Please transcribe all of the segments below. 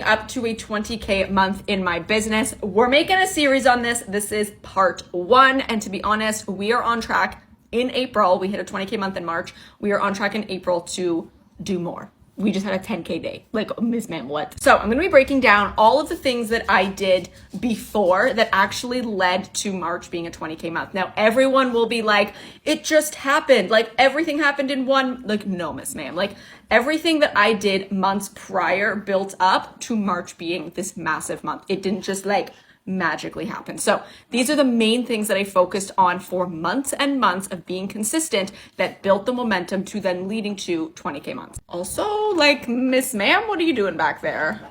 up to a 20K month in my business. We're making a series on this. This is part 1. And to be honest, we are on track in April. We hit a 20K month in March. We are on track in April to do more. We just had a 10K day. Like, Ms. Ma'am, what? So I'm gonna be breaking down all of the things that I did before that actually led to March being a 20K month. Now, everyone will be like, it just happened. Like, everything happened in one, like, no, Ms. Ma'am. Like, everything that I did months prior built up to March being this massive month. It didn't just like magically happen. So these are the main things that I focused on for months and months of being consistent that built the momentum to then leading to 20K months. Also, like, Miss Ma'am, what are you doing back there?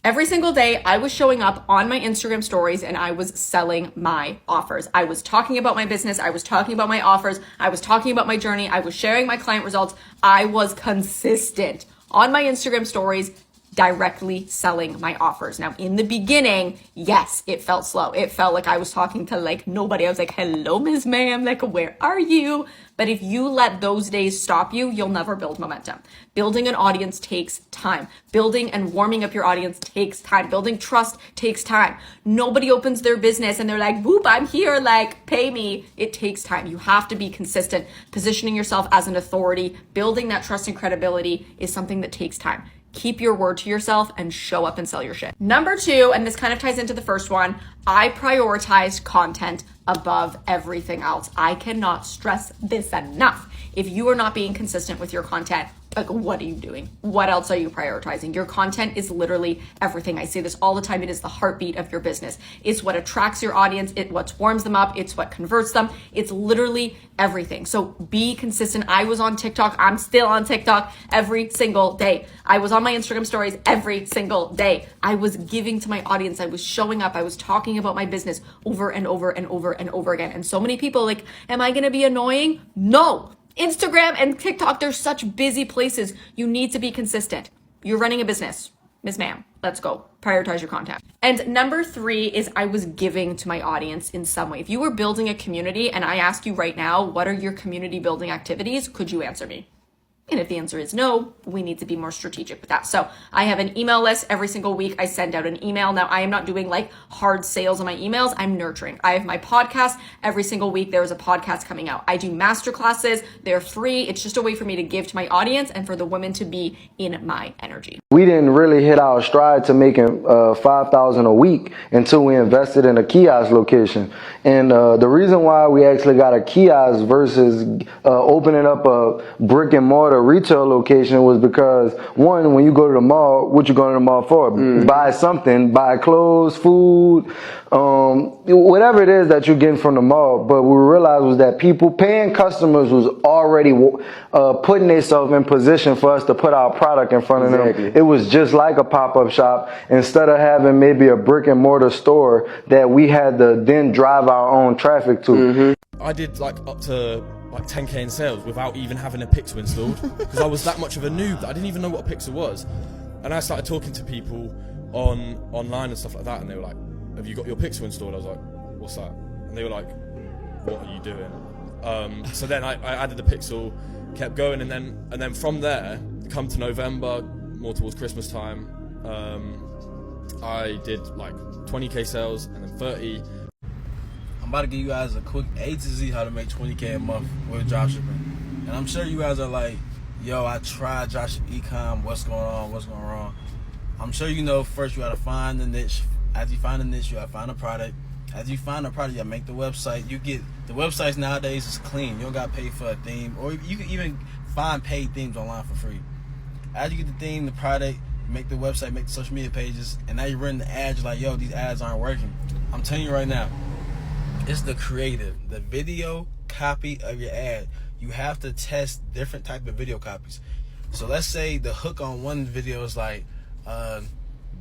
Every single day I was showing up on my Instagram stories and I was selling my offers. I was talking about my business. I was talking about my offers. I was talking about my journey. I was sharing my client results. I was consistent on my Instagram stories, directly selling my offers. Now, in the beginning, yes, it felt slow. It felt like I was talking to like nobody. I was like, hello, Ms. Ma'am, like, where are you? But if you let those days stop you, you'll never build momentum. Building an audience takes time. Building and warming up your audience takes time. Building trust takes time. Nobody opens their business and they're like, whoop, I'm here, like, pay me. It takes time. You have to be consistent. Positioning yourself as an authority, building that trust and credibility is something that takes time. Keep your word to yourself and show up and sell your shit. Number 2, and this kind of ties into the first one, I prioritized content above everything else. I cannot stress this enough. If you are not being consistent with your content, like, what are you doing? What else are you prioritizing? Your content is literally everything. I say this all the time. It is the heartbeat of your business. It's what attracts your audience. It's what warms them up. It's what converts them. It's literally everything. So be consistent. I was on TikTok. I'm still on TikTok every single day. I was on my Instagram stories every single day. I was giving to my audience. I was showing up. I was talking about my business over and over and over and over again. And so many people like, am I going to be annoying? No. Instagram and TikTok, they're such busy places. You need to be consistent. You're running a business. Miss Ma'am, let's go. Prioritize your content. And number 3 is I was giving to my audience in some way. If you were building a community and I ask you right now, what are your community building activities? Could you answer me? And if the answer is no, we need to be more strategic with that. So I have an email list every single week. I send out an email. Now, I am not doing like hard sales on my emails. I'm nurturing. I have my podcast every single week. There is a podcast coming out. I do masterclasses. They're free. It's just a way for me to give to my audience and for the women to be in my energy. We didn't really hit our stride to making $5,000 a week until we invested in a kiosk location. And the reason why we actually got a kiosk versus opening up a brick and mortar retail location was because, one, when you go to the mall, what you going to the mall for? Buy something, buy clothes, food, whatever it is that you're getting from the mall. But what we realized was that paying customers was already putting themselves in position for us to put our product in front of them. It was just like a pop-up shop. Instead of having maybe a brick and mortar store that we had to then drive our own traffic to. I did like up to like 10K in sales without even having a Pixel installed because I was that much of a noob that I didn't even know what a Pixel was. And I started talking to people online and stuff like that, and they were like, have you got your Pixel installed? I was like, what's that? And they were like, what are you doing? So then I added the Pixel, kept going, and then from there, come to November, more towards Christmas time, I did like 20K sales and then 30. I'm about to give you guys a quick A to Z how to make 20K a month with dropshipping. And I'm sure you guys are like, yo, I tried dropship ecom, what's going on, what's going wrong? I'm sure you know first you gotta find the niche. After you find the niche, you gotta find a product. After you find a product, you gotta make the website. The websites nowadays is clean. You don't gotta pay for a theme, or you can even find paid themes online for free. After you get the theme, the product, make the website, make the social media pages, and now you're running the ads, you're like, yo, these ads aren't working. I'm telling you right now, it's the creative, the video copy of your ad. You have to test different type of video copies. So let's say the hook on one video is like,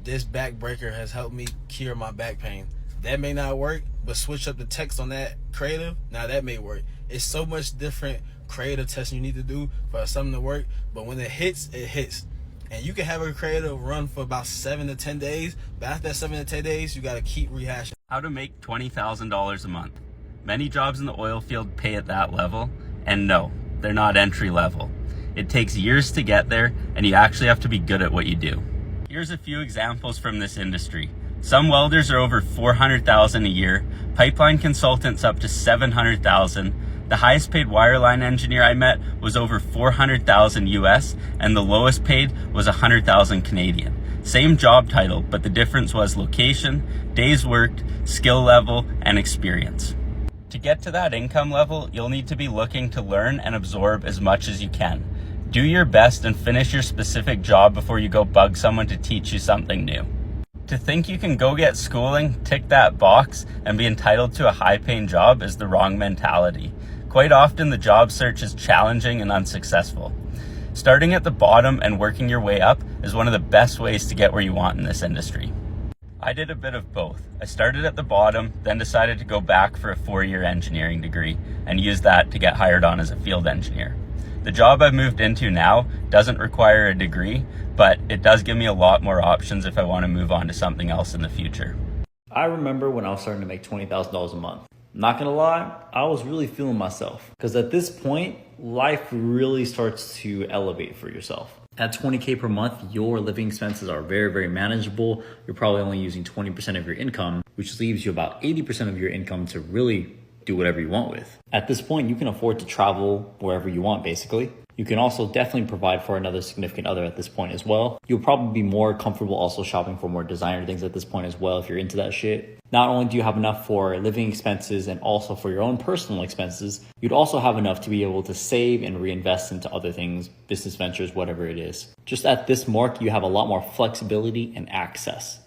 this back breaker has helped me cure my back pain. That may not work, but switch up the text on that creative, now that may work. It's so much different creative testing you need to do for something to work, but when it hits, it hits. And you can have a creative run for about 7 to 10 days, but after that 7 to 10 days, you gotta keep rehashing. How to make $20,000 a month. Many jobs in the oil field pay at that level, and no, they're not entry level. It takes years to get there, and you actually have to be good at what you do. Here's a few examples from this industry. Some welders are over $400,000 a year, pipeline consultants up to $700,000. The highest paid wireline engineer I met was over $400,000 US, and the lowest paid was $100,000 Canadian. Same job title, but the difference was location, days worked, skill level, and experience. To get to that income level, you'll need to be looking to learn and absorb as much as you can. Do your best and finish your specific job before you go bug someone to teach you something new. To think you can go get schooling, tick that box, and be entitled to a high-paying job is the wrong mentality. Quite often, the job search is challenging and unsuccessful. Starting at the bottom and working your way up is one of the best ways to get where you want in this industry. I did a bit of both. I started at the bottom, then decided to go back for a 4-year engineering degree and use that to get hired on as a field engineer. The job I've moved into now doesn't require a degree, but it does give me a lot more options if I want to move on to something else in the future. I remember when I was starting to make $20,000 a month. Not gonna lie, I was really feeling myself. Because at this point, life really starts to elevate for yourself. At $20K per month, your living expenses are very, very manageable. You're probably only using 20% of your income, which leaves you about 80% of your income to really do whatever you want with. At this point, you can afford to travel wherever you want, basically. You can also definitely provide for another significant other at this point as well. You'll probably be more comfortable also shopping for more designer things at this point as well if you're into that shit. Not only do you have enough for living expenses and also for your own personal expenses, you'd also have enough to be able to save and reinvest into other things, business ventures, whatever it is. Just at this mark, you have a lot more flexibility and access.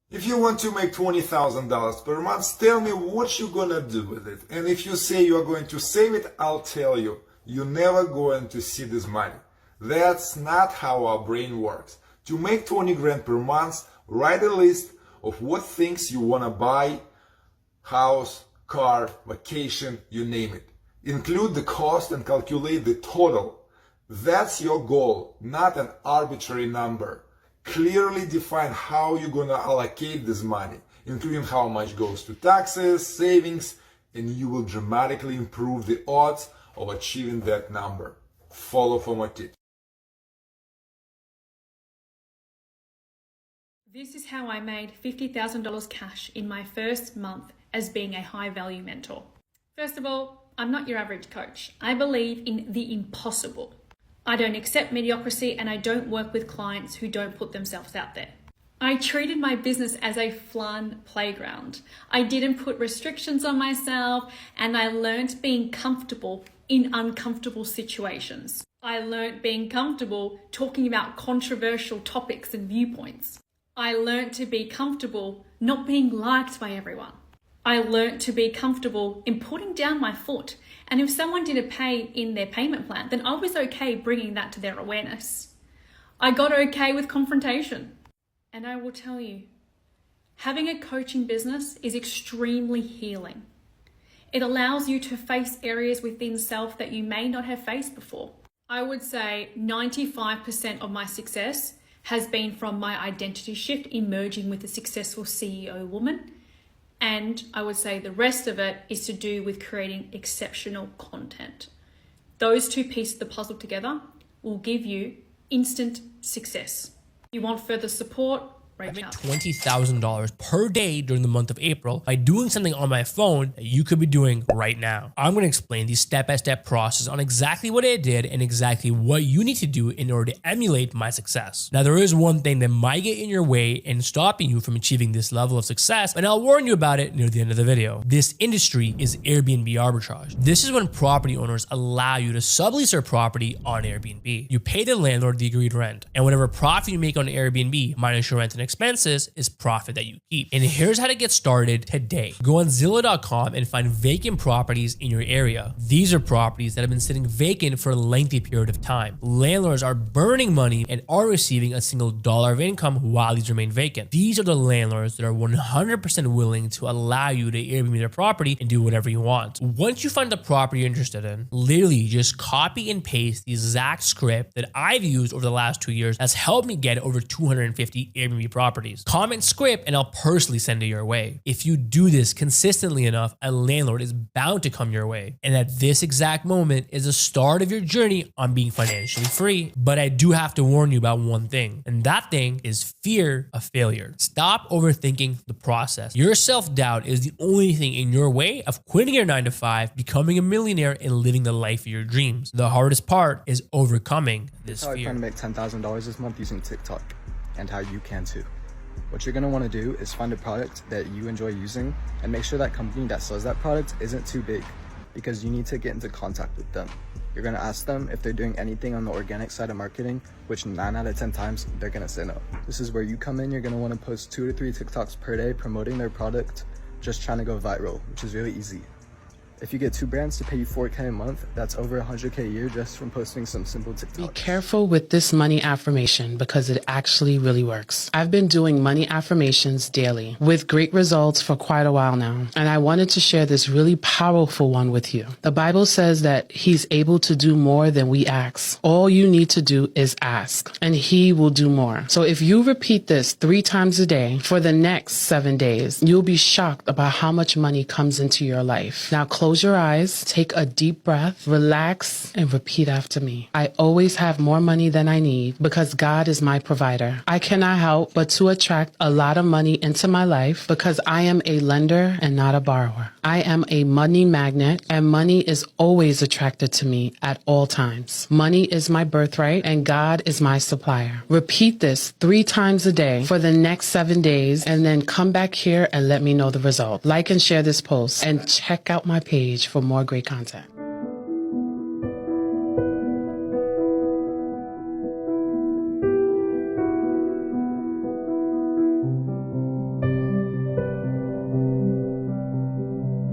If you want to make $20,000 per month, tell me what you're gonna do with it. And if you say you are going to save it, I'll tell you, you're never going to see this money. That's not how our brain works. To make 20 grand per month, write a list of what things you wanna buy, house, car, vacation, you name it. Include the cost and calculate the total. That's your goal, not an arbitrary number. Clearly define how you're gonna allocate this money, including how much goes to taxes, savings, and you will dramatically improve the odds of achieving that number. Follow for more tips. This is how I made $50,000 cash in my first month as being a high value mentor. First of all, I'm not your average coach. I believe in the impossible. I don't accept mediocrity and I don't work with clients who don't put themselves out there. I treated my business as a fun playground. I didn't put restrictions on myself and I learned being comfortable in uncomfortable situations. I learned being comfortable talking about controversial topics and viewpoints. I learned to be comfortable not being liked by everyone. I learned to be comfortable in putting down my foot. And if someone didn't pay in their payment plan, then I was okay bringing that to their awareness. I got okay with confrontation. And I will tell you, having a coaching business is extremely healing. It allows you to face areas within self that you may not have faced before. I would say 95% of my success has been from my identity shift emerging with a successful CEO woman. And I would say the rest of it is to do with creating exceptional content. Those two pieces of the puzzle together will give you instant success. If you want further support, I made $20,000 per day during the month of April by doing something on my phone that you could be doing right now. I'm going to explain the step-by-step process on exactly what I did and exactly what you need to do in order to emulate my success. Now, there is one thing that might get in your way and stopping you from achieving this level of success, and I'll warn you about it near the end of the video. This industry is Airbnb arbitrage. This is when property owners allow you to sublease their property on Airbnb. You pay the landlord the agreed rent, and whatever profit you make on Airbnb minus your rent and expenses is profit that you keep. And here's how to get started today. Go on Zillow.com and find vacant properties in your area. These are properties that have been sitting vacant for a lengthy period of time. Landlords are burning money and are receiving a single dollar of income while these remain vacant. These are the landlords that are 100% willing to allow you to Airbnb their property and do whatever you want. Once you find the property you're interested in, literally just copy and paste the exact script that I've used over the last 2 years that's helped me get over 250 Airbnb properties. Comment script and I'll personally send it your way. If you do this consistently enough, a landlord is bound to come your way. And at this exact moment is the start of your journey on being financially free. But I do have to warn you about one thing, and that thing is fear of failure. Stop overthinking the process. Your self-doubt is the only thing in your way of quitting your 9-to-5, becoming a millionaire, and living the life of your dreams. The hardest part is overcoming this That's how I plan to fear. make $10,000 this month using TikTok, and how you can too. What you're going to want to do is find a product that you enjoy using and make sure that company that sells that product isn't too big, because you need to get into contact with them. You're going to ask them if they're doing anything on the organic side of marketing, which 9 out of 10 times they're going to say no. This is where you come in. You're going to want to post 2 to 3 TikToks per day promoting their product, just trying to go viral, which is really easy. If you get 2 brands to pay you $4K a month, that's over $100K a year just from posting some simple TikToks. Be careful with this money affirmation because it actually really works. I've been doing money affirmations daily with great results for quite a while now, and I wanted to share this really powerful one with you. The Bible says that He's able to do more than we ask. All you need to do is ask, and He will do more. So if you repeat this 3 times a day for the next 7 days, you'll be shocked about how much money comes into your life. Now close your eyes, take a deep breath, relax, and repeat after me. I always have more money than I need because God is my provider. I cannot help but to attract a lot of money into my life because I am a lender and not a borrower. I am a money magnet, and money is always attracted to me at all times. Money is my birthright, and God is my supplier. Repeat this 3 times a day for the next 7 days, and then come back here and let me know the result. Like and share this post, and check out my page for more great content.